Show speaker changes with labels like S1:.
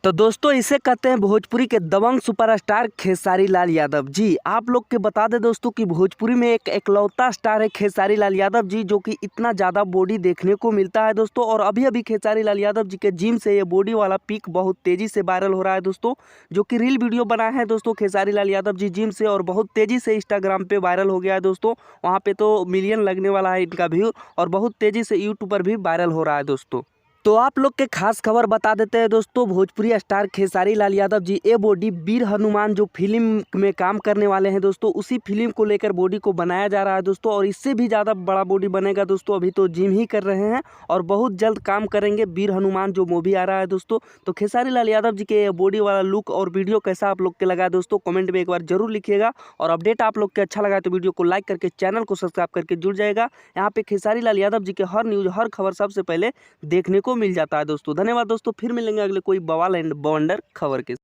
S1: तो दोस्तों इसे कहते हैं भोजपुरी के दबंग सुपरस्टार खेसारी लाल यादव जी। आप लोग के बता दें दोस्तों कि भोजपुरी में एक एकलौता स्टार है खेसारी लाल यादव जी, जो कि इतना ज़्यादा बॉडी देखने को मिलता है दोस्तों। और अभी अभी खेसारी लाल यादव जी के जिम से ये बॉडी वाला पिक बहुत तेज़ी से वायरल हो रहा है दोस्तों, जो कि रील वीडियो बना है दोस्तों खेसारी लाल यादव जी जिम से, और बहुत तेज़ी से इंस्टाग्राम पर वायरल हो गया है दोस्तों। वहाँ पर तो मिलियन लगने वाला है इनका व्यू, और बहुत तेज़ी से यूट्यूब पर भी वायरल हो रहा है दोस्तों। तो आप लोग के खास खबर बता देते हैं दोस्तों, भोजपुरी स्टार खेसारी लाल यादव जी ये बॉडी वीर हनुमान जो फिल्म में काम करने वाले हैं दोस्तों, उसी फिल्म को लेकर बॉडी को बनाया जा रहा है दोस्तों। और इससे भी ज़्यादा बड़ा बॉडी बनेगा दोस्तों। अभी तो जिम ही कर रहे हैं और बहुत जल्द काम करेंगे वीर हनुमान जो मूवी आ रहा है दोस्तों। तो खेसारी लाल यादव जी के बॉडी वाला लुक और वीडियो कैसा आप लोग के लगा दोस्तों, कमेंट में एक बार जरूर लिखिएगा। और अपडेट आप लोग के अच्छा लगा तो वीडियो को लाइक करके चैनल को सब्सक्राइब करके जुड़ जाएगा। यहाँ पे खेसारी लाल यादव जी के हर न्यूज़ हर खबर सबसे पहले देखने को मिल जाता है दोस्तों। धन्यवाद दोस्तों, फिर मिलेंगे अगले कोई बवाल एंड बवंडर खबर के।